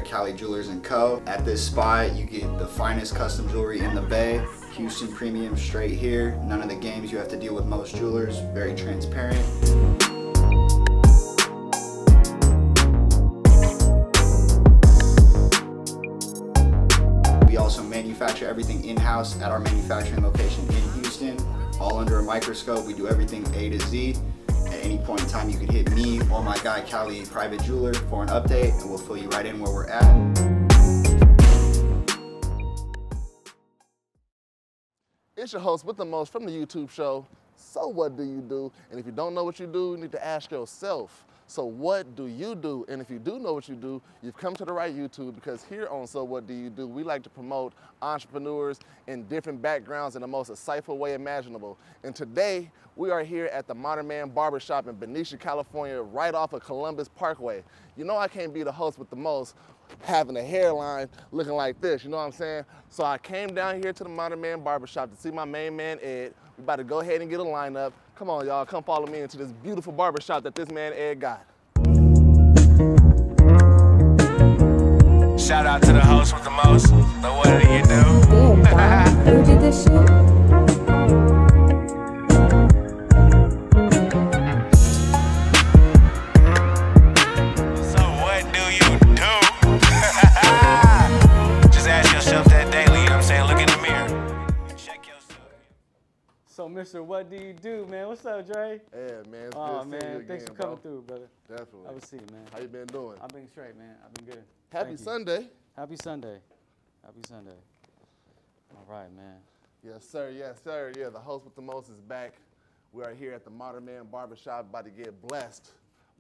at Cali Jewelers & Co. At this spot, you get the finest custom jewelry in the Bay. Houston premium straight here. None of the games you have to deal with most jewelers. Very transparent. We also manufacture everything in-house at our manufacturing location in Houston. All under a microscope. We do everything A to Z. At any point in time, you can hit me or my guy Cali Private Jeweler for an update, and we'll fill you right in where we're at. It's your host with the most from the YouTube show, So What Do You Do? And if you don't know what you do, you need to ask yourself, so what do you do? And if you do know what you do, you've come to the right YouTube, because here on So What Do You Do, we like to promote entrepreneurs in different backgrounds in the most insightful way imaginable. And today, we are here at the Modern Man Barbershop in Benicia, California, right off of Columbus Parkway. You know I can't be the host with the most having a hairline looking like this, you know what I'm saying? So I came down here to the Modern Man Barbershop to see my main man, Ed. We about to go ahead and get a lineup. Come on, y'all, come follow me into this beautiful barbershop that this man, Ed, got. Shout out to the host with the most. So what do you do? Damn, dog. Who did this shit? So, Mr. What Do You Do, man? What's up, Dre? Yeah, man, it's Oh, good to see you man, again, thanks for bro. coming through, brother. Definitely. I will see you, man. How you been doing? I've been straight, man. I've been good. Happy Thank you. Sunday. Happy Sunday. Happy Sunday. All right, man. Yes, sir. Yes, sir. Yeah, the host with the most is back. We are here at the Modern Man Barbershop, about to get blessed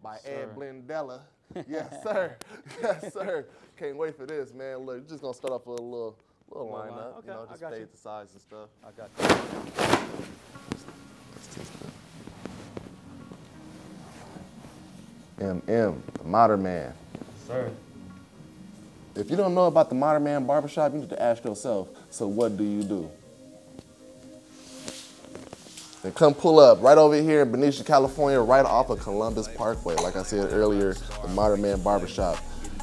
by Ed Blendella. Yes, sir. Yes, sir. Can't wait for this, man. Look, you're just gonna start off with a little lineup. Okay, You know, I just got fade you. the size and stuff. I got you. MM, the Modern Man. Sir. If you don't know about the Modern Man Barbershop, you need to ask yourself, so what do you do? Then come pull up right over here in Benicia, California, right off of Columbus Parkway. Like I said earlier, the Modern Man Barbershop.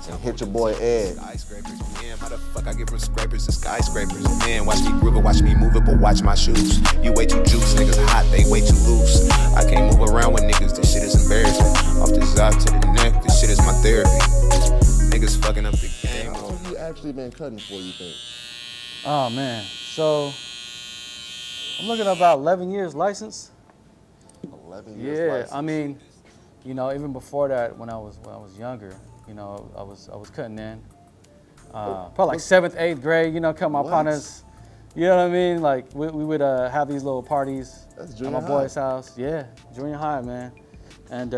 And hit your boy Ed. How the fuck I get from scrapers to skyscrapers? Man, watch me groove it, watch me move it, but watch my shoes. You way too juice, niggas hot, they way too loose. I can't move around with niggas, this shit is embarrassing. Off the side to the neck, this shit is my therapy. Niggas fucking up the game. How long have you actually been cutting for, you think? Oh, man. So, I'm looking at about 11 years license. 11 years Yeah, license. I mean, you know, even before that, when I was younger, you know, I was cutting in. Probably like 7th, 8th grade, you know, cut my partners. You know what I mean? Like, we would have these little parties That's at junior my high. boy's house. Yeah, junior high, man. And,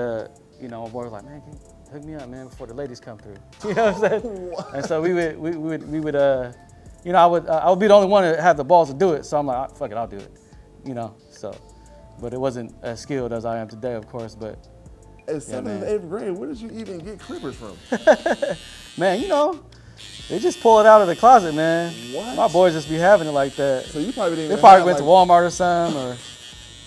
you know, my boy was like, man, can you hook me up, man, before the ladies come through. You know what I'm saying? And so we would, you know, I would be the only one to have the balls to do it. So I'm like, fuck it, I'll do it. You know, so. But it wasn't as skilled as I am today, of course, but. In 7th and 8th grade, where did you even get clippers from? Man, you know, they just pull it out of the closet, man. What? My boys just be having it like that. So you probably didn't They even probably have, went to like, Walmart or something, or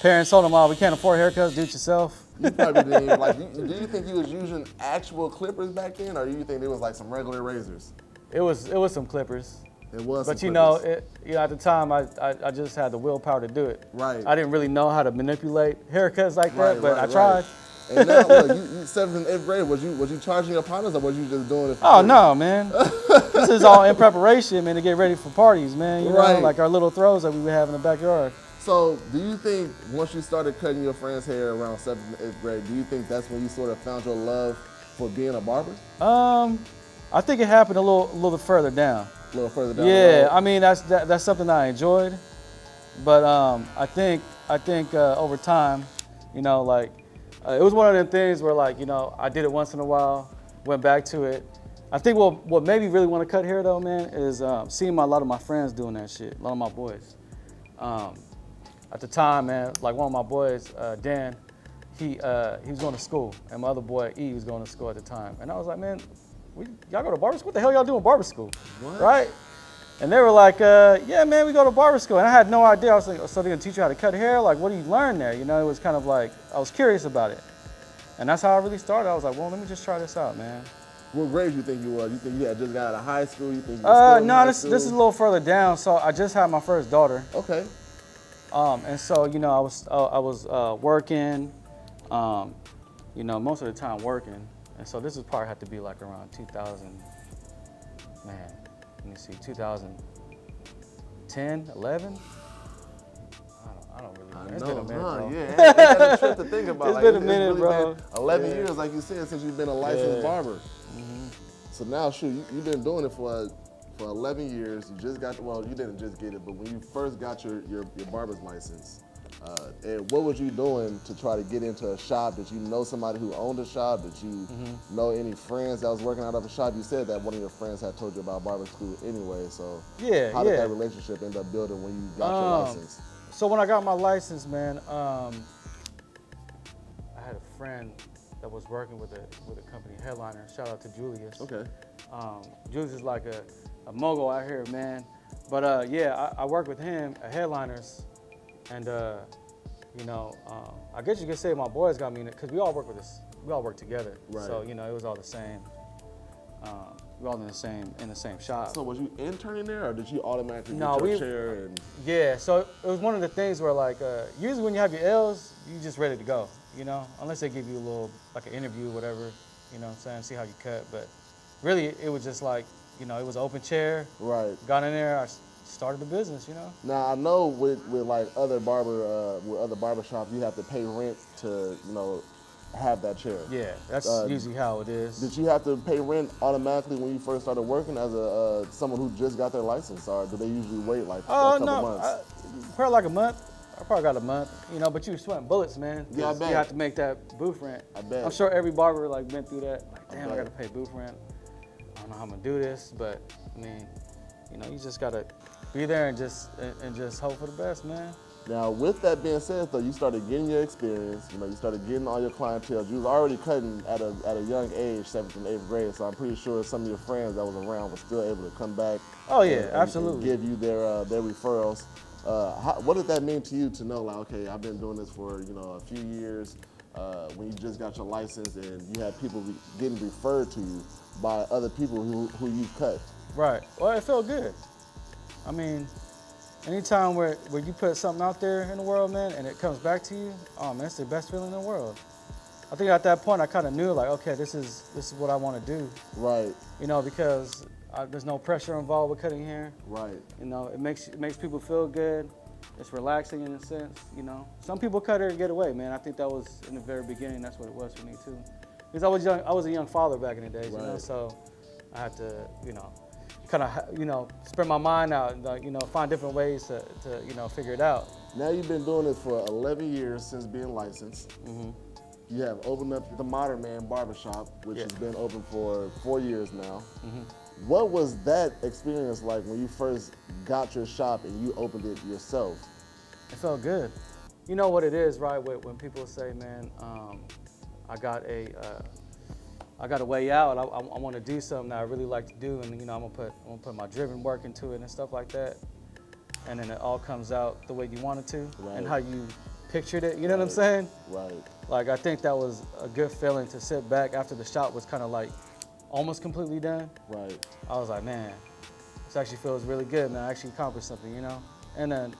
parents told them, oh, we can't afford haircuts, do it yourself. You probably didn't even, like, do you think you was using actual clippers back then, or do you think there was like some regular razors? It was some clippers. It was But some you know, clippers. at the time, I just had the willpower to do it. Right. I didn't really know how to manipulate haircuts like Right, that, but right, I tried. right. And now, look, you 7th and 8th grade, was you charging your partners, or was you just doing it for Oh, free? no, man. This is all in preparation, man, to get ready for parties, man. You know, Right. like our little throws that we would have in the backyard. So, do you think once you started cutting your friend's hair around 7th and 8th grade, do you think that's when you sort of found your love for being a barber? I think it happened a little further down. A little further down the Yeah, road? I mean that's something that I enjoyed, but I think over time, you know, like it was one of them things where, like, you know, I did it once in a while, went back to it. I think what made me really want to cut hair though, man, is seeing a lot of my friends doing that shit, a lot of my boys. At the time, man, like one of my boys, Dan, he was going to school, and my other boy, E, was going to school at the time, and I was like, man, y'all go to barber school? What the hell y'all do in barber school? What? Right? And they were like, yeah, man, we go to barber school. And I had no idea. I was like, so they're gonna teach you how to cut hair? Like, what do you learn there? You know, it was kind of like, I was curious about it. And that's how I really started. I was like, well, let me just try this out, man. What grade you think you was? You think you had just got out of high school? You think you was still in No, high this school? is a little further down. So I just had my first daughter. Okay. And so, you know, I was working, you know, most of the time working. And so this would probably have to be like around 2000, man, let me see, 2010, 11? I don't really know. It's been a minute, bro. Yeah, that's a trip to think about. It's Like, been a minute, really bro. Been 11 years, like you said, since you've been a licensed barber. Mm-hmm. So now, shoot, you've been doing it for 11 years. You just got, well, you didn't just get it, but when you first got your barber's license, and what was you doing to try to get into a shop? Did you know somebody who owned a shop? Did you know any friends that was working out of a shop? You said that one of your friends had told you about barber school anyway, so how did that relationship end up building when you got your license? So when I got my license, man, I had a friend that was working with a company, Headliner. Shout out to Julius. Okay. Julius is like a mogul out here, man. But yeah, I worked with him at Headliners, and you know, I guess you could say my boys got me in it because we all work together. Right. So you know, it was all the same. We all in the same shop. So was you interning there, or did you automatically No, get your chair? And yeah, so it was one of the things where like, usually when you have your L's, you just ready to go, you know? Unless they give you a little, like an interview or whatever, you know what I'm saying, see how you cut. But really, it was just like, you know, it was an open chair. right. Got in there, I started the business, you know? Now I know with like other barber shops, you have to pay rent to, you know, have that chair. Yeah, that's usually how it is. Did you have to pay rent automatically when you first started working as someone who just got their license, or do they usually wait like a couple months? Probably like a month. I probably got a month, you know, but you were sweating bullets, man. Yeah, I bet. You have to make that booth rent. I bet. I'm sure every barber like went through that. Like, damn, I bet. gotta pay booth rent. I don't know how I'm gonna do this, but I mean, you know, you just gotta be there and just hope for the best, man. Now, with that being said, though, you started getting your experience. You know, you started getting all your clientele. You was already cutting at a young age, 7th and 8th grade. So I'm pretty sure some of your friends that was around were still able to come back. Oh yeah, and absolutely. give you their referrals. What did that mean to you to know, like, okay, I've been doing this for, you know, a few years. When you just got your license and you had people getting referred to you by other people who you cut. Right. Well, it felt good. I mean, anytime where you put something out there in the world, man, and it comes back to you, oh man, it's the best feeling in the world. I think at that point I kind of knew, like, okay, this is what I want to do. Right. You know, because there's no pressure involved with cutting hair. Right. You know, it makes people feel good. It's relaxing in a sense. You know, some people cut hair and get away, man. I think that was in the very beginning. That's what it was for me too. Because I was young. I was a young father back in the days, you know, so I had to, you know, kind of, you know, spread my mind out and, you know, find different ways to, you know, figure it out. Now you've been doing it for 11 years since being licensed. You have opened up the Modern Man Barbershop, which has been open for 4 years now. What was that experience like when you first got your shop and you opened it yourself? It felt good. You know what it is, right? When people say, man, I got a way out. I want to do something that I really like to do, and you know, I'm gonna put my driven work into it and stuff like that. And then it all comes out the way you want it to, and how you pictured it. You know what I'm saying? Right. Like, I think that was a good feeling to sit back after the shop was kind of like almost completely done. Right. I was like, man, this actually feels really good, man. I actually accomplished something, you know. And then,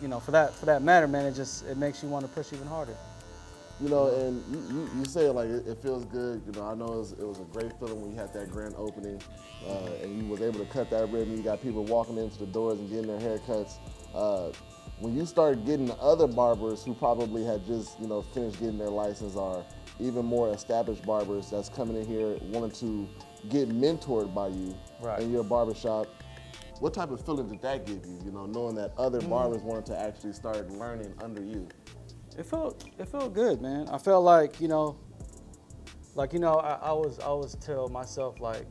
you know, for that matter, man, it makes you want to push even harder. You know, and you say like it feels good. You know, I know it was a great feeling when you had that grand opening, and you was able to cut that ribbon. You got people walking into the doors and getting their haircuts. When you start getting other barbers who probably had just, you know, finished getting their license, or even more established barbers that's coming in here wanting to get mentored by you in your barbershop, what type of feeling did that give you? You know, knowing that other barbers wanted to actually start learning under you. It felt good, man. I felt like, you know, I always tell myself like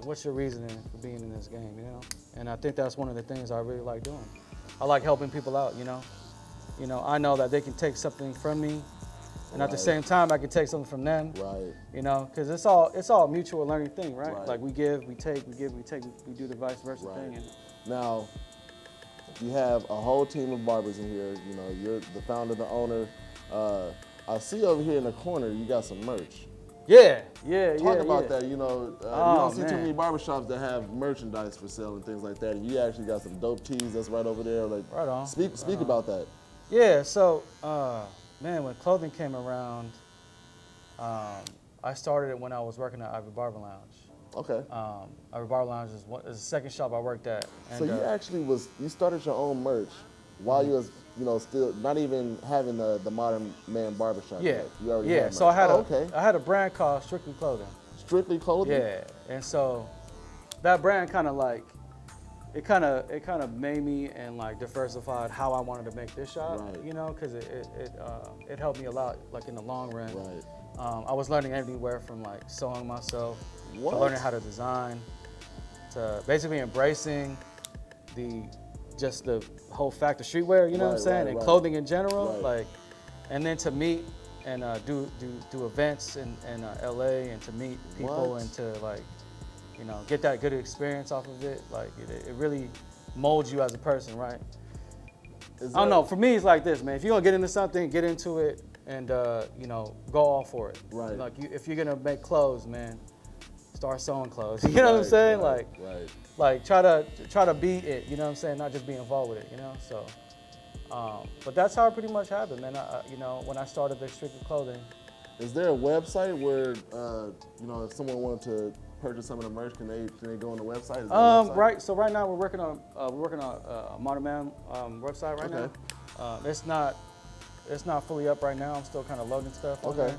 what's your reasoning for being in this game, you know? And I think that's one of the things I really like doing. I like helping people out, you know? You know, I know that they can take something from me, and at the same time I can take something from them. Right. You know, because it's all a mutual learning thing, right? Like we give, we take, we give, we take, we do the vice versa thing. And now, you have a whole team of barbers in here. You know, you're the founder, the owner. I see over here in the corner, you got some merch. Yeah. Talk about that. You know, you don't see too man. many barbershops that have merchandise for sale and things like that. And you actually got some dope tees that's right over there. Like, Right on. Speak about that. Yeah, so, man, when clothing came around, I started it when I was working at Ivory Barber Lounge. Okay. Ivory Barber Lounge is the second shop I worked at. And, So you actually you started your own merch while you was, you know, still not even having the Modern Man Barbershop. yeah, yet. You already yeah. had So I merch. had a brand called Strictly Clothing. Strictly Clothing? Yeah, and so that brand kind of like, it kind of made me and like diversified how I wanted to make this shop, Right. you know, because it helped me a lot, like in the long run. Right. I was learning everywhere from like sewing myself, What? to learning how to design, to basically embracing just the whole fact of streetwear, you know what I'm Right, saying, right, and right. clothing in general, Right. like, and then to meet and do events in LA and to meet people What? and to like, you know, get that good experience off of it. Like it really molds you as a person, right? I don't know. For me, it's like this, man. If you're gonna get into something, get into it, and you know, go all for it. Right. Like if you're gonna make clothes, man, start sewing clothes. You know what I'm saying? Right, Like try to be it. You know what I'm saying? Not just be involved with it. You know. So, but that's how it pretty much happened, man. You know, when I started the Strictly Clothing. Is there a website where, you know, if someone wanted to purchase some of the merch, can they go on the website? Is there a website? Right. So right now we're working on a Modern Man website right Okay. now. It's not fully up right now. I'm still kind of loading stuff on Okay.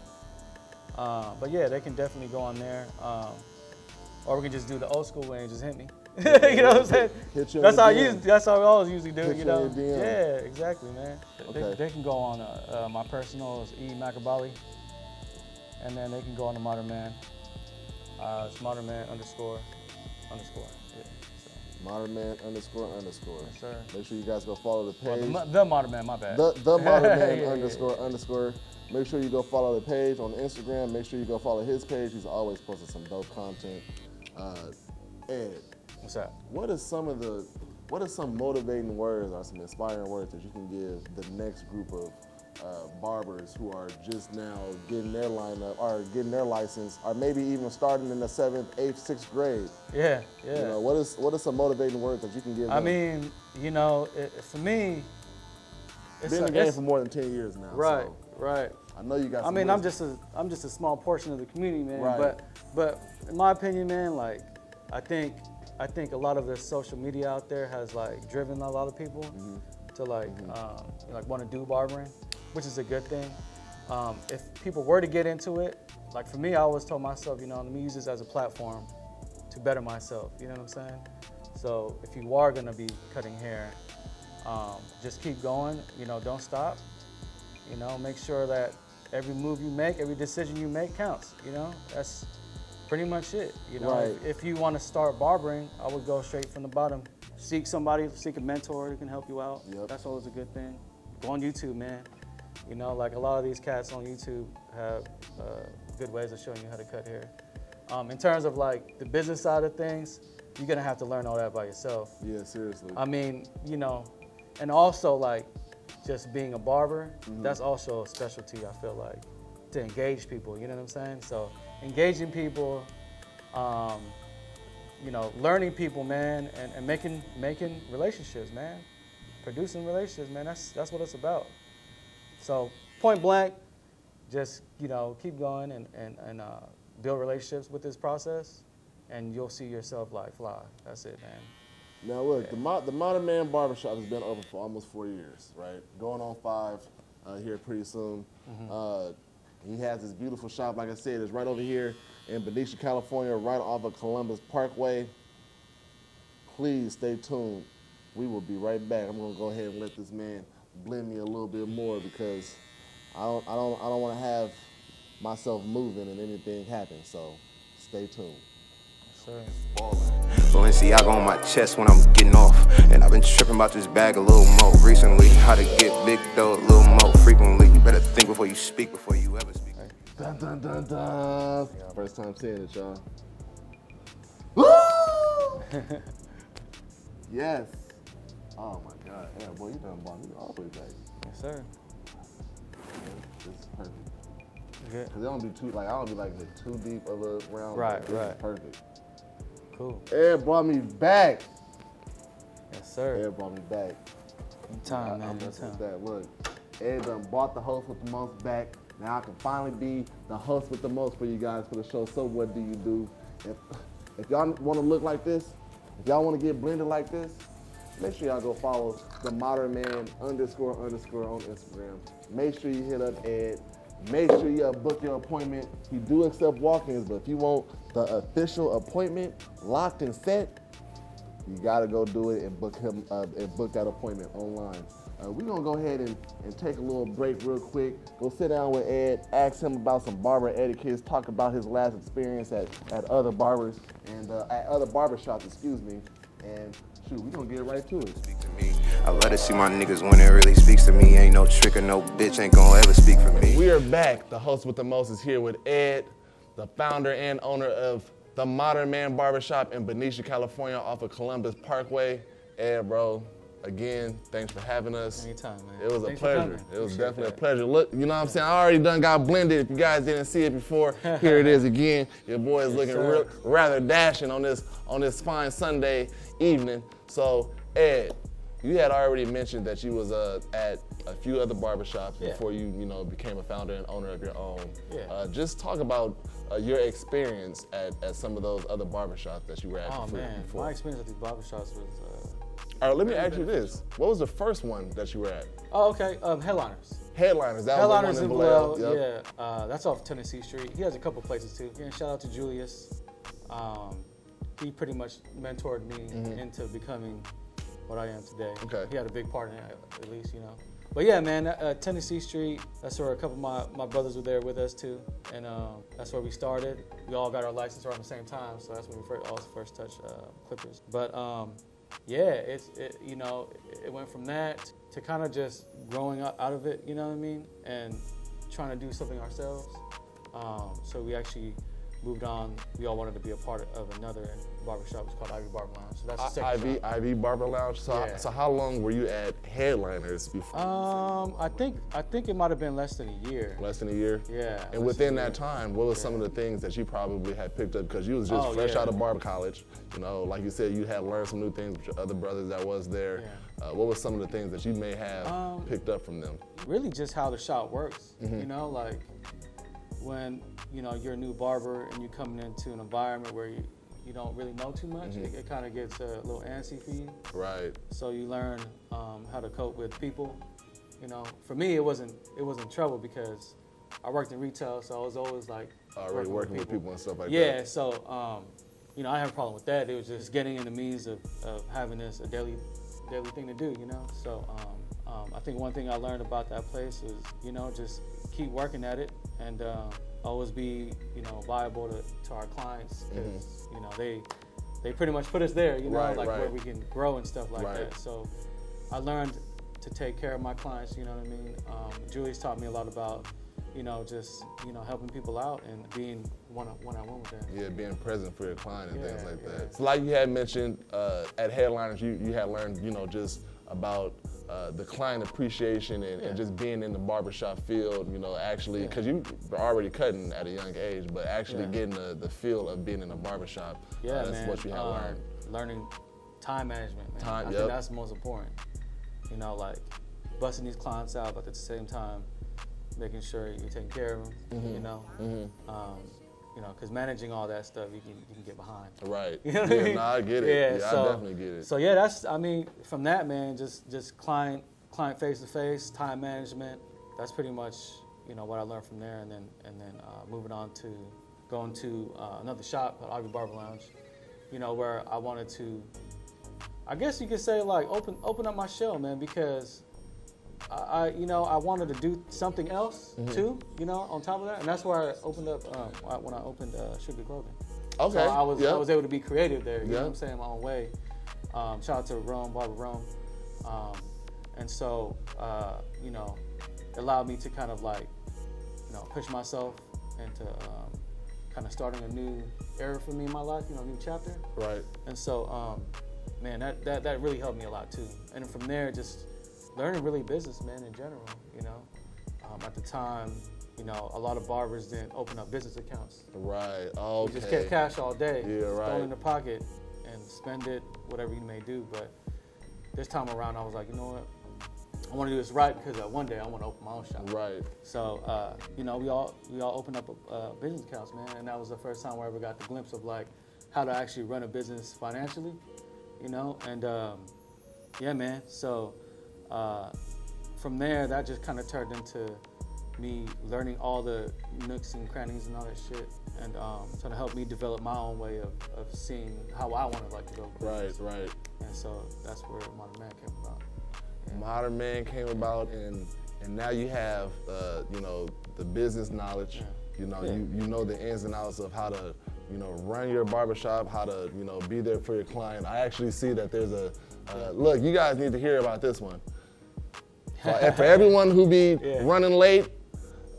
there. But yeah, they can definitely go on there. Or we can just do the old school way and just hit me. You know what I'm saying? Hit you on That's the how DM. that's how we always usually do. Hit You you on know? your DM. Yeah, exactly, man. Okay. They can go on my personal is E Macabali, and then they can go on the Modern Man. It's Modern Man __. Yeah. So. Modern Man __. Yes, sir. Make sure you guys go follow the page. The Modern Man, my bad. The Modern Man Yeah, __. Make sure you go follow the page on Instagram. Make sure you go follow his page. He's always posting some dope content. Ed, What's that? what are some motivating words or some inspiring words that you can give the next group of barbers who are just now getting their lineup or getting their license, or maybe even starting in the 7th, 8th, 6th grade? Yeah. You know, what are some motivating words that you can give them? I mean, you know, for me, it's been in the game for more than 10 years now. Right, so right. I know you got some I mean, wisdom. I'm just a small portion of the community, man. Right. But in my opinion, man, like I think a lot of the social media out there has like driven a lot of people to like want to do barbering, which is a good thing. If people were to get into it, like for me, I always told myself, you know, let me use this as a platform to better myself. You know what I'm saying? So if you are gonna be cutting hair, just keep going. You know, don't stop. You know, make sure that every move you make, every decision you make counts. You know, that's pretty much it. You know, Right. if you want to start barbering, I would go straight from the bottom. Seek a mentor who can help you out. Yep. That's always a good thing. Go on YouTube, man. You know, like a lot of these cats on YouTube have good ways of showing you how to cut hair. In terms of like the business side of things, you're gonna have to learn all that by yourself. Yeah, seriously. I mean, you know, and also like just being a barber, that's also a specialty, I feel like, to engage people, you know what I'm saying? So engaging people, you know, learning people, man, and making relationships, man. Producing relationships, man, that's what it's about. So point blank, just, you know, keep going and build relationships with this process, and you'll see yourself like fly. That's it, man. Now look, the Modern Man Barbershop has been open for almost 4 years, right? Going on 5 here pretty soon. He has this beautiful shop, like I said, it's right over here in Benicia, California, right off of Columbus Parkway. Please stay tuned. We will be right back. I'm gonna go ahead and let this man blend me a little bit more because I don't want to have myself moving and anything happen. So stay tuned. Sure. Balenciaga on my chest when I'm getting off. And I've been tripping about this bag a little more recently. How to get big though a little more frequently. You better think before you speak, before you ever speak. Dun dun dun dun. First time seeing it, y'all. Woo! Yes. Oh my God. Yeah, boy, you done brought me all the way back. Yes, sir. This is perfect. Good. Cause it don't be too, like, I don't be like too deep of a round. Right, but this is right. perfect. Cool. Ed brought me back. Yes, sir. Ed brought me back. Anytime, man. I'm messing with Anytime. that. Look, Ed done bought the host with the most back. Now I can finally be the host with the most for you guys for the show. So what do you do? If y'all want to look like this, if y'all want to get blended like this, make sure y'all go follow the Modern Man _ on Instagram. Make sure you hit up Ed. Make sure you book your appointment. He do accept walk-ins, but if you want the official appointment locked and set, you gotta go do it and book him and book that appointment online. We're gonna go ahead and take a little break real quick. Go sit down with Ed, ask him about some barber etiquette, talk about his last experience at other barbers and at other barbershops, excuse me. And shoot, we're gonna get right to it. Speak to me. I love to see my niggas when it really speaks to me. Ain't no trick or no bitch ain't gonna ever speak for me. We are back. The host with the most is here with Ed, the founder and owner of the Modern Man Barbershop in Benicia, California, off of Columbus Parkway. Ed, bro, again, thanks for having us. Anytime, man. It was Thanks a for pleasure. coming. It was Appreciate definitely that. a pleasure. Look, you know what I'm saying? I already done got blended. If you guys didn't see it before, here it is again. Your boy is looking sir. rather dashing on this fine Sunday evening. So, Ed, you had already mentioned that you was at a few other barbershops Yeah. before you became a founder and owner of your own. Yeah. Just talk about your experience at some of those other barbershops that you were at Oh, man. before. My experience at these barbershops was... All right, let me ask you this. What was the first one that you were at? Oh, okay. Headliners. Headliners. That Headliners was in the one in Vallejo, Vallejo. Yep. yeah. That's off Tennessee Street. He has a couple places too. Again, shout out to Julius. He pretty much mentored me into becoming what I am today. Okay. He had a big part in it, at least, you know. But yeah, man, Tennessee Street, that's where a couple of my brothers were there with us too. And that's where we started. We all got our license around the same time, so that's when we all first touched clippers. But yeah, it went from that to kind of just growing up out of it, you know what I mean? And trying to do something ourselves. So we actually moved on. We all wanted to be a part of another barbershop. It's called Ivy Barber Lounge. So that's the second shop. Ivy Barber Lounge. So, Yeah. so how long were you at Headliners before? I think it might have been less than a year. Less than a year? Yeah. And within that time, what was some of the things that you probably had picked up? Because you was just Oh, fresh yeah. out of barber college. You know, like you said, you had learned some new things with your other brothers that was there. Yeah. What was some of the things that you may have picked up from them? Really just how the shop works, you know, like when, you're a new barber and you're coming into an environment where you don't really know too much, it kind of gets a little antsy for you. Right. So you learn how to cope with people. For me, it wasn't trouble because I worked in retail, so I was always like Already working with people and stuff like that. Yeah, so I didn't have a problem with that. It was just getting in the means of having this a daily thing to do, So I think one thing I learned about that place is, just keep working at it and always be, viable to our clients because, they pretty much put us there, Right, where we can grow and stuff like Right. that. So I learned to take care of my clients, you know what I mean? Julius taught me a lot about, just, helping people out and being one-on-one with them. Yeah, being present for your client and things Yeah, like yeah. that. So like you had mentioned, at Headliners, you had learned, just about the client appreciation and just being in the barbershop field, actually, because you were already cutting at a young age, but actually getting the feel of being in a barbershop, Yeah, that's man. what you had learned. Learning time management, man. Time, I yep. think that's the most important. Like busting these clients out, but at the same time, making sure you're taking care of them, because managing all that stuff, you can get behind. Right. You know what I mean? No, I get it. Yeah, so, I definitely get it. So yeah, from that, man, just client face to face, time management. That's pretty much what I learned from there, and then moving on to going to another shop called Ivy Barber Lounge, where I wanted to, I guess you could say like open up my shell, man, because I wanted to do something else too, on top of that, and that's where I opened up when I opened Sugar Clothing. Okay. So I was able to be creative there. You know Yeah. what I'm saying? My own way. Shout out to Rome, Barber Rome, and so it allowed me to kind of like push myself into kind of starting a new era for me in my life. New chapter. Right. And so, man, that really helped me a lot too. And from there, just learning really business, man, in general. At the time, you know, a lot of barbers didn't open up business accounts. Right. Okay. You just kept cash all day, Yeah, right. throw it in the pocket, and spend it, whatever you may do. But this time around, I was like, you know what? I want to do this right because one day I want to open my own shop. Right. So, you know, we all opened up business accounts, man, and that was the first time where I ever got the glimpse of like how to actually run a business financially, you know, and yeah, man. So from there, that just kind of turned into me learning all the nooks and crannies and all that shit, and trying to help me develop my own way of seeing how I want to like to go. Right, right. And so that's where Modern Man came about. Modern Man came about, and now you have, you know, the business knowledge. You know, you know the ins and outs of how to, you know, run your barbershop, how to, you know, be there for your client. I actually see that there's a, look, you guys need to hear about this one. For everyone who be running late,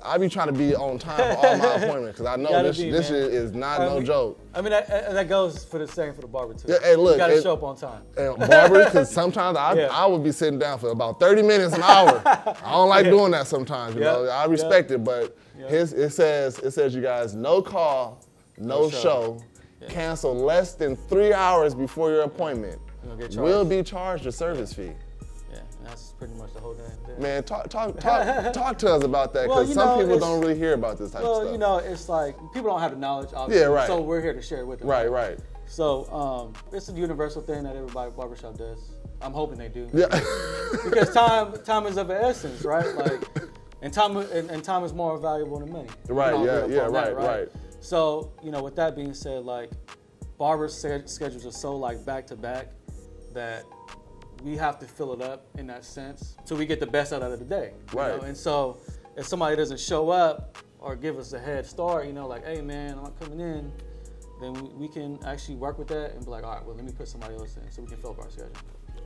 I be trying to be on time for all my appointments because I know this shit is not no joke. I mean, that goes for the same for the barber too. Yeah, hey, look, you gotta show up on time. And barbers, because sometimes I would be sitting down for about 30 minutes, an hour. I don't like doing that sometimes, you know. I respect it, but it says you guys, no call, no show, cancel less than 3 hours before your appointment. Will be charged a service fee. Yeah, and that's pretty much the whole damn thing. Man, talk to us about that, because some people don't really hear about this type of stuff. Well, you know, it's like, people don't have the knowledge, obviously, yeah, right. So we're here to share it with them. Right, right. So it's a universal thing that everybody barbershop does. I'm hoping they do. Yeah. Because time is of the essence, right? Like, and time is more valuable than money. Right, right. So, you know, with that being said, like, barber schedules are so like back to back that we have to fill it up in that sense so we get the best out of the day. Right. You know? And so if somebody doesn't show up or give us a head start, you know, like, hey man, I'm not coming in, then we can actually work with that and be like, all right, well, let me put somebody else in so we can fill up our schedule.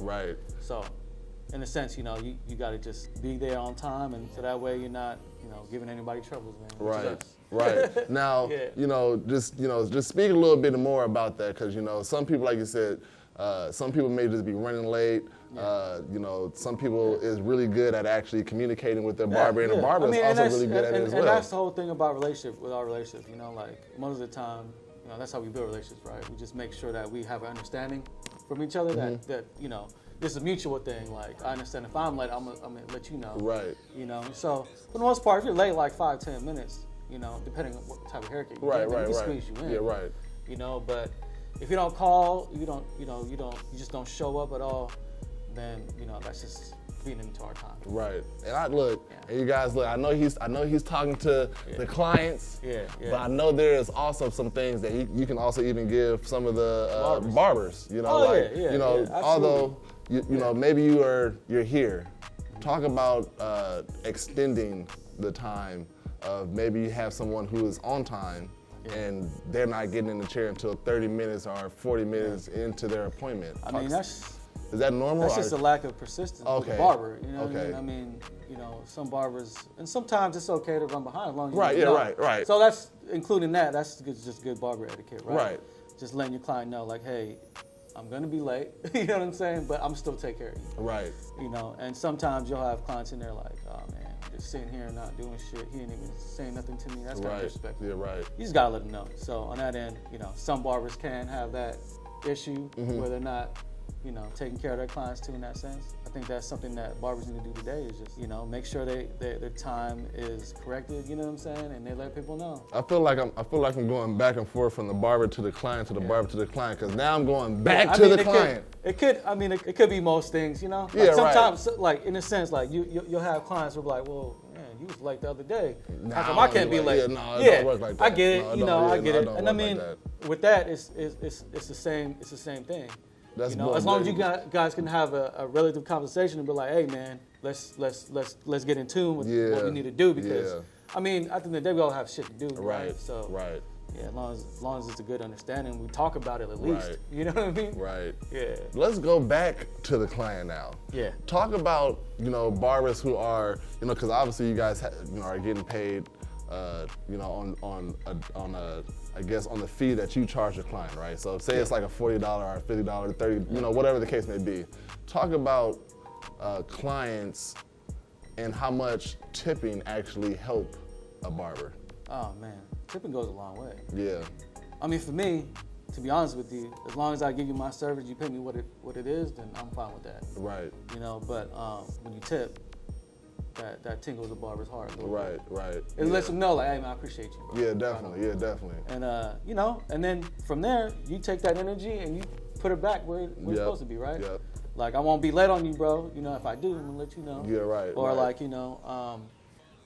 Right. So in a sense, you know, you got to just be there on time, and so that way you're not, you know, giving anybody troubles, man. Right. Right. Now, you know, just speak a little bit more about that, because, you know, some people, like you said, some people may just be running late. You know, some people is really good at actually communicating with their barber, and the barber is also really good at it as well. And that's the whole thing about our relationship, you know, like most of the time, you know, that's how we build relationships, right? We just make sure that we have an understanding from each other, that, you know, this is a mutual thing. Like, I understand if I'm late, I'm gonna let you know. Right. You know, so for the most part, if you're late like 5-10 minutes, you know, depending on what type of haircut you get, we can squeeze you in. Yeah, right. You know, but if you don't call, you just don't show up at all, then, you know, that's just feeding into our time. Right. And and you guys look, I know he's talking to the clients. But I know there is also some things that you can also even give some of the barbers. You know, you know, although you know, maybe you're here. Talk about extending the time of maybe you have someone who is on time and they're not getting in the chair until 30 minutes or 40 minutes into their appointment. I mean, is that normal? That's just a lack of persistence with the barber. You know what I mean? I mean, you know, some barbers, and sometimes it's okay to run behind as long as you know. Right. So that's, including that, that's just good barber etiquette, right? Right. Just letting your client know, like, hey, I'm gonna be late, you know what I'm saying? But I'm still take care of you. Right. You know, and sometimes you'll have clients in there like, oh man, just sitting here and not doing shit. He ain't even saying nothing to me. That's kind of disrespectful. Yeah, right. You just gotta let them know. So on that end, you know, some barbers can have that issue where they're not, you know, taking care of their clients too in that sense. I think that's something that barbers need to do today, is just, you know, make sure their time is corrected, you know what I'm saying, and they let people know. I feel like I'm going back and forth from the barber to the client to the barber to the client, because now I'm going back to the client. It could be most things, you know. Yeah, like sometimes, like in a sense, like you'll have clients who will be like, well, man, you was late the other day. How come I can't be late? Yeah, no, it don't work like that. I get it. I get it. And I mean, with that, it's the same thing. That's, you know, as long as you guys can have a relative conversation and be like, hey man, let's get in tune with what we need to do, because I mean, at the end of the day, we all have shit to do, right? So yeah, as long as it's a good understanding, we talk about it at least. You know what I mean? Right. Yeah. Let's go back to the client now. Yeah. Talk about, you know, barbers who are, you know, because obviously you guys are getting paid, you know, I guess on the fee that you charge your client, right? So say it's like a $40 or $50, $30, you know, whatever the case may be. Talk about clients and how much tipping actually help a barber? Oh man, tipping goes a long way. Yeah. I mean, for me, to be honest with you, as long as I give you my service, you pay me what it is, then I'm fine with that. Right. You know, but when you tip, that tingles the barber's heart a little Right. bit. Right. It lets them know, like, hey man, I appreciate you, bro. Yeah, definitely. Yeah, definitely. And you know, and then from there, you take that energy and you put it back where it's supposed to be, right? Yep. Like, I won't be late on you, bro. You know, if I do, I'm gonna let you know. Yeah, right. Or right. like, you know,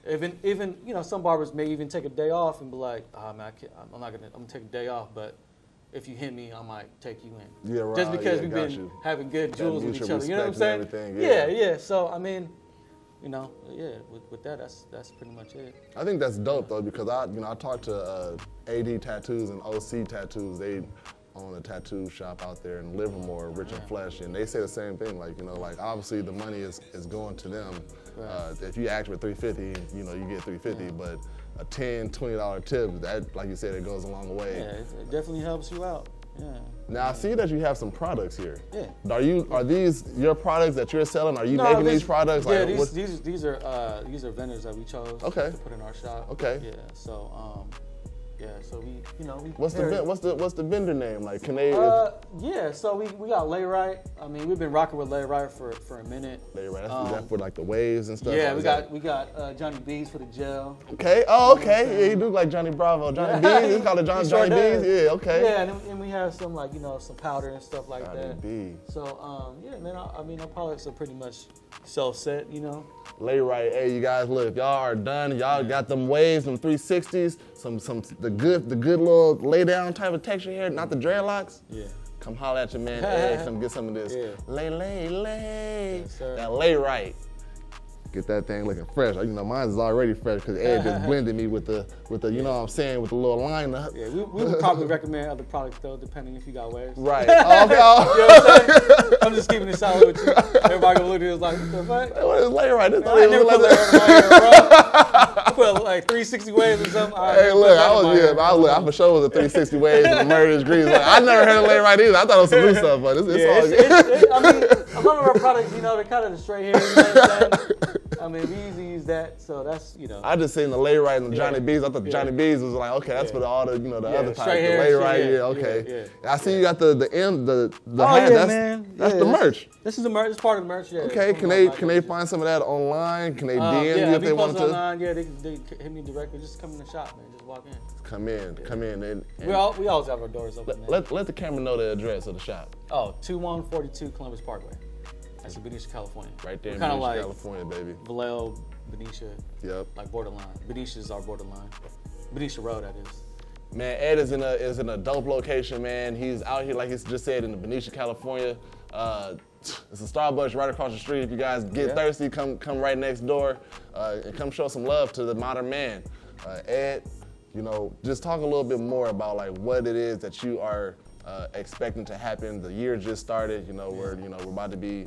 even you know, some barbers may even take a day off and be like, oh man, I'm gonna take a day off, but if you hit me, I might take you in. Yeah, right. Just because Yeah, we've got been you. having good That jewels with each mutual other. You know what I'm respect saying? and everything, yeah. Yeah. So I mean, you know, yeah, with that, that's pretty much it. I think that's dope though, because I talked to AD Tattoos and OC Tattoos. They own a tattoo shop out there in Livermore, Rich and Flesh, and they say the same thing. Like, you know, like obviously the money is going to them. Right. If you ask for $350, you know, you get $350, but a $10, $20 tip, that, like you said, it goes a long way. Yeah, it definitely helps you out. Yeah. Now I see that you have some products here. Yeah. Are these your products that you're selling? Are you No, making these products? Yeah, Like, these are vendors that we chose Okay. to put in our shop. Okay. Yeah. So so we, you know, we what's the vendor name? Like, can they? yeah, so we got Lay Right. I mean, we've been rocking with Lay Right for a minute. Lay Right. Is that for like the waves and stuff? Yeah, Or we got Johnny B's for the gel. Okay. Oh, okay. Yeah, you do like Johnny Bravo, Johnny B's. It's called Johnny Sure B's. does. Yeah. Okay. Yeah, and we have some, like, you know, some powder and stuff like Johnny that. B. So yeah, man. I mean, our products are pretty much self-set, you know. Lay Right. Hey, you guys, look, if y'all are done, y'all got them waves, them 360s, the good little lay down type of texture here, not the dreadlocks. Yeah. Come holler at your man Ed, come get some of this. Yeah. Lay. Yes, sir. That Lay Right. Get that thing looking fresh. You know, mine is already fresh because Ed just blended me with the you know what I'm saying, with the little line up. Yeah, we would probably recommend other products though, depending if you got waves. Right. Oh, okay. You know what I'm saying? I'm just keeping it solid with you. Everybody gonna look at it like, what the fuck? What is Lay Right? This I ain't never put Lay Right in my hair, bro. I put like 360 waves or something. Hey, look, I for sure was a 360 waves and a murderous grease. Like, I never heard of Lay Right either. I thought it was some new stuff, but it's all good. I mean, a lot of our products, you know, they're kind of the straight hair. You know what I'm saying? I mean, we usually use that, so that's, you know. I just seen the Lay Right and the Johnny B's. I thought the Johnny B's was like, okay, that's for all the, you know, the other types. The hair, Lay Right, okay. I see you got the hat. That's the merch. This is the merch. It's part of the merch. Yeah. Okay, can they find some of that online? Can they DM you if they want to? Online, yeah, they hit me directly. Just come in the shop, man. Just walk in. Come in. And we always have our doors open. Let the camera know the address of the shop. Oh, 2142 Columbus Parkway. That's in Benicia, California. Right there in Benicia, like California, baby. Vallejo, Benicia. Yep. Like borderline. Benicia is our borderline. Benicia Road, that is. Man, Ed is in a dope location, man. He's out here, like he just said, in the Benicia, California. It's a Starbucks right across the street. If you guys get thirsty, come right next door and come show some love to the modern man. Ed, you know, just talk a little bit more about like what it is that you are expecting to happen. The year just started. You know, we're about to be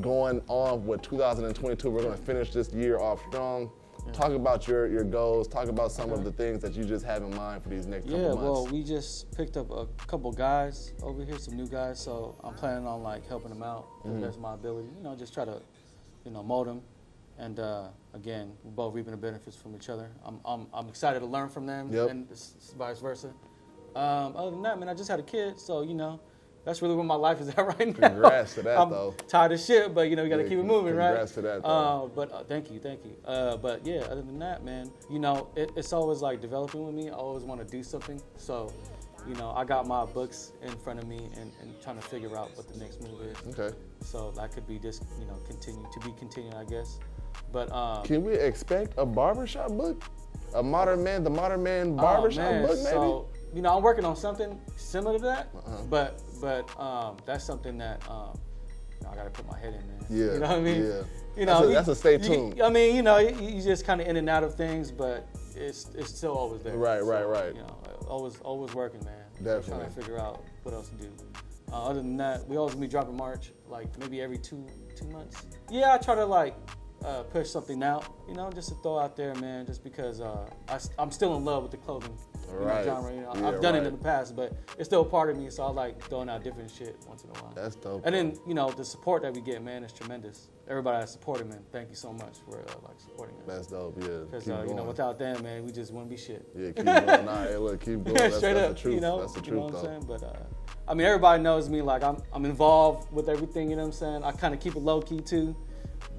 going on with 2022. We're going to finish this year off strong. Talk about your goals. Talk about some of the things that you just have in mind for these next couple months. Yeah, well, we just picked up a couple guys over here, some new guys. So I'm planning on like helping them out to the best of my ability. You know, just try to, you know, mold them. And again, we're both reaping the benefits from each other. I'm excited to learn from them, and vice versa. Other than that, man, I just had a kid, so you know. That's really where my life is at right now. Congrats to that, I'm tired of shit, but you know, we gotta keep it moving, right? Congrats to that, though. But thank you. But yeah, other than that, man, you know, it's always like developing with me. I always want to do something. So, you know, I got my books in front of me and trying to figure out what the next move is. Okay. So that could be just, you know, continued, I guess. But can we expect a barbershop book? The Modern Man barbershop book, maybe? So, you know, I'm working on something similar to that, but that's something that I gotta put my head in, man. Yeah. You know what I mean? Yeah. You know, that's a stay tuned. I mean, you know, you just kind of in and out of things, but it's still always there. Right. You know, always working, man. Definitely. Trying to figure out what else to do. Other than that, we always be dropping March, like maybe every two months. Yeah, I try to like push something out, you know, just to throw out there, man, just because I'm still in love with the clothing Right. genre. You know, Yeah, I've done it right. in the past, but it's still a part of me. So I like throwing out different shit once in a while. That's dope. And then, you know, the support that we get, man, is tremendous. Everybody that's supported, man, thank you so much for like supporting us. That's dope, yeah. Because Keep you know, going. without them, man, we just wouldn't be shit. Yeah, keep going. Nah, hey, look, keep going. That's, Straight that's up, the truth. you know, That's the you know truth, what though. I'm saying? But I mean, everybody knows me. Like I'm involved with everything. You know what I'm saying? I kind of keep it low key too,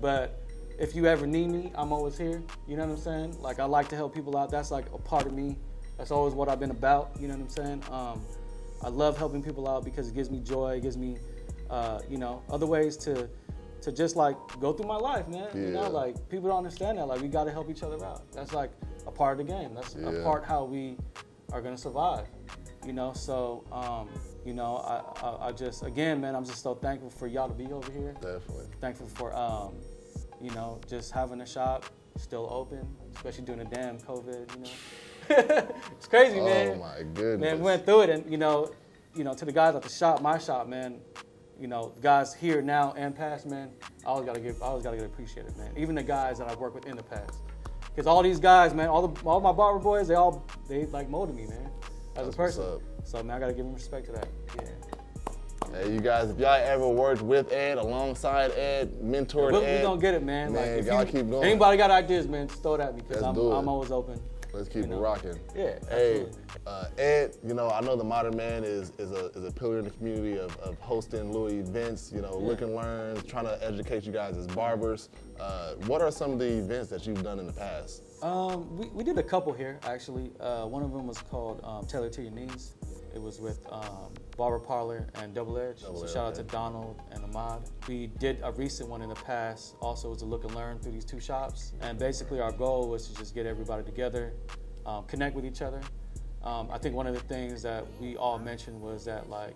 but if you ever need me, I'm always here. You know what I'm saying? Like I like to help people out. That's like a part of me. That's always what I've been about. You know what I'm saying? I love helping people out because it gives me joy. It gives me, you know, other ways to just like go through my life, man. You Yeah. know, like people don't understand that. Like we got to help each other out. That's like a part of the game. That's a part how we are gonna survive. You know, so you know, I just again, man, I'm just so thankful for y'all to be over here. Definitely. Thankful for you know, just having a shop still open, especially during the damn COVID. You know, it's crazy, man. Oh my goodness. Man, we went through it, and you know, to the guys at the shop, my shop, man. You know, the guys here now and past, man. I always gotta get appreciated, man. Even the guys that I've worked with in the past, because all these guys, man, all my barber boys, they like molded me, man, as That's a person. what's up. So man, I gotta give them respect to that. Yeah. Hey, you guys, if y'all ever worked with Ed, alongside Ed, mentored We Ed, gonna get it, man. Man, Like, if y'all keep going. Anybody got ideas, man, just throw it at me, because Let's do it. I'm always open. let's keep you it know. rocking. Yeah, Hey, absolutely. Ed, you know, I know the Modern Man is a pillar in the community of hosting little events, you know, look and learn, trying to educate you guys as barbers. What are some of the events that you've done in the past? We did a couple here, actually. One of them was called Tailor to Your Knees. It was with Barber Parlor and Double Edge. So shout out to Donald and Ahmad. We did a recent one in the past, also was to look and learn through these two shops. And basically our goal was to just get everybody together, connect with each other. I think one of the things that we all mentioned was that like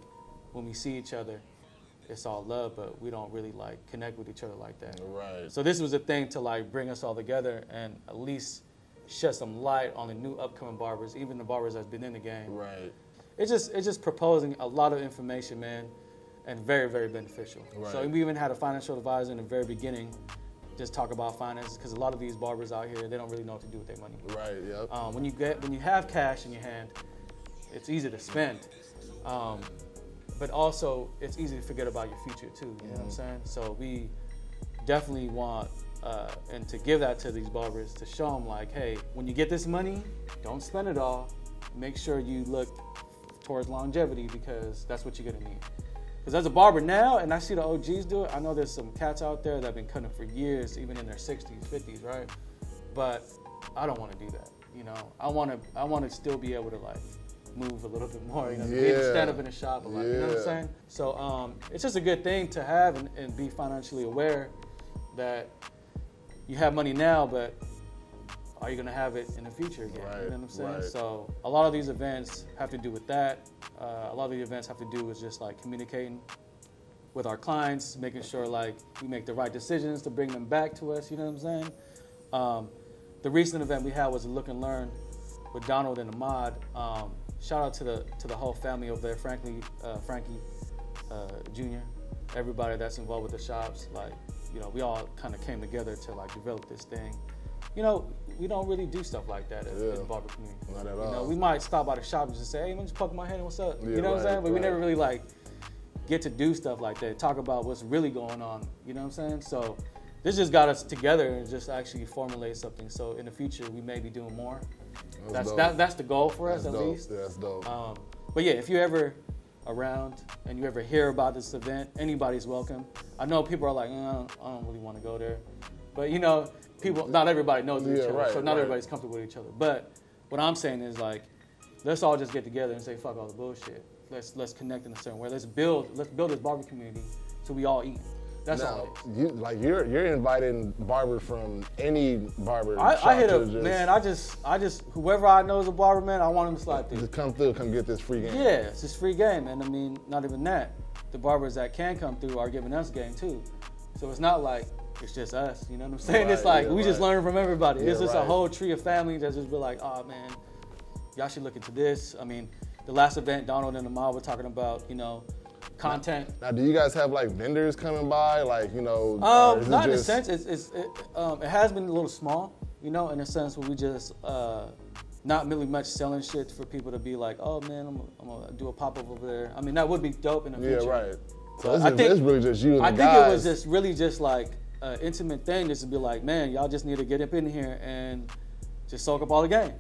when we see each other, it's all love, but we don't really like connect with each other like that. Right. So this was a thing to like bring us all together and at least shed some light on the new upcoming barbers, even the barbers that's been in the game. Right. It's just proposing a lot of information, man, and very, very beneficial. Right. So we even had a financial advisor in the very beginning just talk about finances, because a lot of these barbers out here, they don't really know what to do with their money. Right, yep. When you have cash in your hand, it's easy to spend. But also it's easy to forget about your future too, you know what I'm saying? So we definitely want and to give that to these barbers, to show them like, hey, when you get this money, don't spend it all. Make sure you look towards longevity, because that's what you're gonna need. Because as a barber now, and I see the OGs do it, I know there's some cats out there that have been cutting for years, even in their 60s, 50s, right? But I don't want to do that, you know? I want to still be able to like move a little bit more, you know, be able to stand up in the shop a lot, you know what I'm saying? So it's just a good thing to have and be financially aware that you have money now, but are you gonna have it in the future again? Right, you know what I'm saying? right. So a lot of these events have to do with that. A lot of the events have to do with just like communicating with our clients, making sure like we make the right decisions to bring them back to us, you know what I'm saying? The recent event we had was a look and learn with Donald and Ahmad. Shout out to the whole family over there, Frankie Jr., everybody that's involved with the shops. Like, you know, we all kind of came together to like develop this thing. You know, we don't really do stuff like that in the barber community. Not at You all. know, we might stop by the shop and just say, hey, man, just poke my head and what's up? Yeah, You know what I'm saying? But we right. never really like get to do stuff like that, talk about what's really going on, you know what I'm saying? So this just got us together and just actually formulate something. So in the future, we may be doing more. That's the goal for us, at least. Yeah, that's dope. But yeah, if you're ever around and you ever hear about this event, anybody's welcome. I know people are like, I don't really want to go there. But you know, not everybody knows each other, right, so not right. everybody's comfortable with each other. But what I'm saying is like, let's all just get together and say, fuck all the bullshit. Let's connect in a certain way. Let's build this barber community so we all eat. That's all Now, you're inviting barbers from any barber shop I hit to up, man. I just whoever I know is a barber, man. I want him to slide through. just come through, come get this free game. Yeah, it's just free game, and I mean, not even that. The barbers that can come through are giving us game too. So it's not like it's just us. You know what I'm saying? It's Right, like yeah, we just right. learn from everybody. It's Yeah, just a right. whole tree of family that just be like, oh man, y'all should look into this. I mean, the last event, Donald and Ahmad were talking about, you know, content. Now, do you guys have like vendors coming by, like, you know? or is it Not in a just- sense. It has been a little small, you know, in a sense where we just not really much selling shit for people to be like, oh man, I'm gonna do a pop-up over there. I mean, that would be dope in the future. Yeah, right. So I think it's really just you and the I think guys. it was just really just like an intimate thing, just to be like, man, y'all just need to get up in here and just soak up all the game.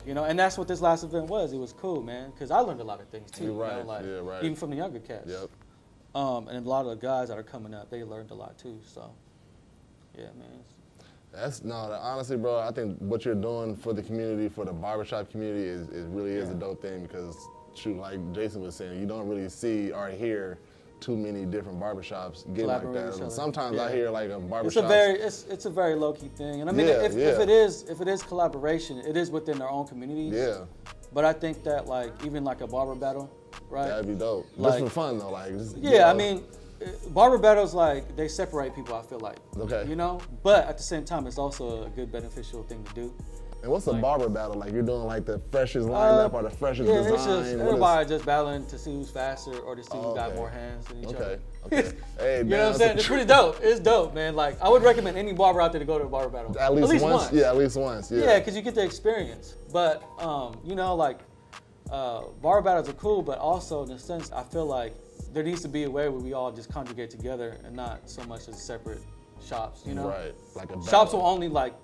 You know, and that's what this last event was. It was cool, man, because I learned a lot of things too. You're right. You know, like, Yeah, right. even from the younger cats. Yep. And a lot of the guys that are coming up, they learned a lot too. So, yeah, man. Honestly, bro, I think what you're doing for the community, for the barbershop community, is really is a dope thing because, shoot, like Jason was saying, you don't really see or hear too many different barbershops getting like Collaborate with each that. other. Sometimes I hear like a barbershop. It's a very low key thing, and I mean, Yeah, if yeah. it is collaboration, it is within their own communities. Yeah, But I think that like even like a barber battle, right? that'd be dope. Like- just for fun though, like. Just, Yeah, you know. I mean, barber battles like they separate people. I feel like. Okay. You know, but at the same time, it's also a good beneficial thing to do. And what's a barber battle? Like you're doing like the freshest lineup or the freshest design? It's just What is- everybody just battling to see who's faster or to see who got okay. more hands than each Okay. other. Okay. Hey, You know what I'm saying? It's pretty dope. It's dope, man. Like I would recommend any barber out there to go to a barber battle. At least once. Yeah, at least once. Yeah. Yeah, because you get the experience. But you know, like barber battles are cool, but also in a sense, I feel like there needs to be a way where we all just congregate together and not so much as separate shops. You know, Right. Like a battle. shops will only like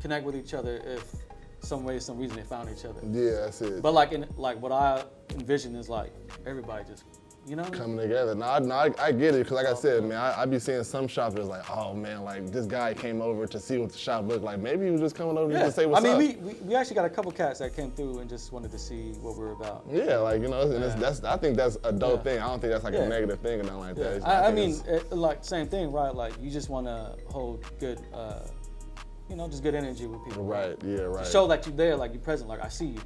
connect with each other if some reason they found each other. Yeah, that's it. But like what I envision is like everybody just, you know, what I mean? Coming together. No, I get it, because like I said, man, I be seeing some shops that's like, oh man, like this guy came over to see what the shop looked like. Maybe he was just coming over just to say what's I up. mean, we actually got a couple cats that came through and just wanted to see what we were about. Yeah, like, you know, and that's I think that's a dope thing. I don't think that's like Yeah. a negative thing or nothing like that. I think mean, it's- like same thing, right? Like you just want to hold good, you know, just good energy with people. right, yeah, right. Show that you're there, like you're present, like I see you.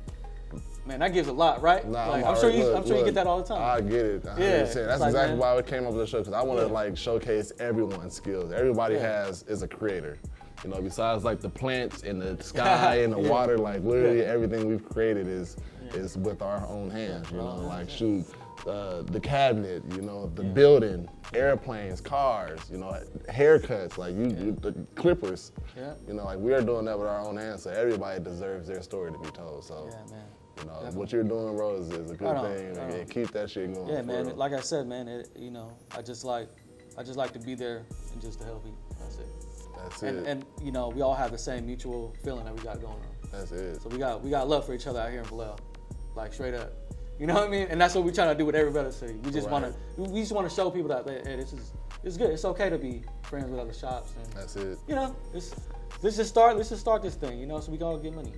Man, that gives a lot, right? Nah, like, I'm I'm sure already- you look, get that all the time. I get it. 100%. Yeah, That's it's like, exactly man. why we came up with the show, because I want to Yeah. like showcase everyone's skills. Everybody Yeah. is a creator. You know, besides like the plants and the sky and the Yeah. water, like literally Yeah. everything we've created is with our own hands. You know, like shoot, the cabinet, you know, the building, airplanes, cars, you know, haircuts, like the clippers. Yeah. You know, like we are doing that with our own hands, so everybody deserves their story to be told. So. Yeah, man. You know, Definitely. what you're doing, bro, is a good Right on, thing, right on. and keep that shit going. Yeah, for man. real. Like I said, man, you know, I just like to be there and just to help people. That's it. That's it. And you know, we all have the same mutual feeling that we got going on. That's it. So we got love for each other out here in Vallejo, like straight up. You know what I mean? And that's what we're trying to do with every other city. We just Right. want to show people that hey, this is good. It's okay to be friends with other shops, and That's it. you know, let's just start this thing. You know, so we can all get money.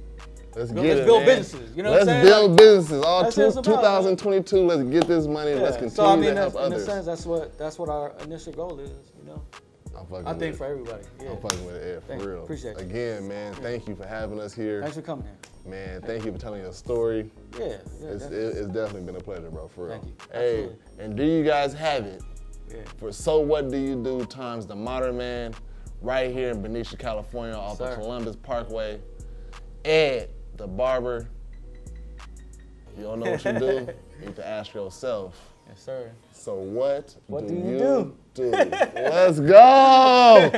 Let's Let's get it, build man. businesses, you know what I'm Let's saying? build Like, businesses. All that's what it's about, 2022, let's get this money. Yeah. Let's continue So I mean, to help in a others. sense, that's what our initial goal is. You know, I'm fucking I with think it. for everybody. Yeah. I'm fucking with it, yeah, Thank for you. real. Appreciate you. Again, man, thank you for having us here. Thanks for coming here. Man, thank you for telling your story. Yeah. It's definitely. definitely been a pleasure, bro, for real. Thank you. Hey, Absolutely. and do you guys have it Yeah. for So What Do You Do times the Modern Man right here in Benicia, California off of Sir. Columbus Parkway. Ed, the barber. You don't know what you do? You need to ask yourself. Yes, sir. So what What do do you you do? Let's go!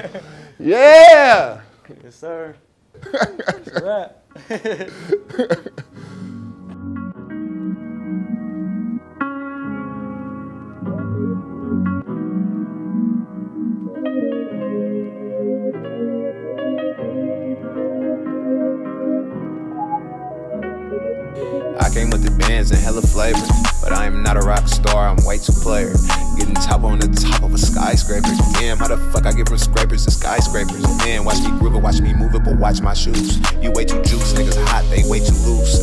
Yeah! Yes, sir. It's a wrap. I came with the bands and hella flavor, but I am not a rock star, I'm way too player. Getting top on the top of a skyscraper. Damn, how the fuck I get from scrapers to skyscrapers? Man, watch me groove it, watch me move it, but watch my shoes. You way too juice, niggas hot, they way too loose.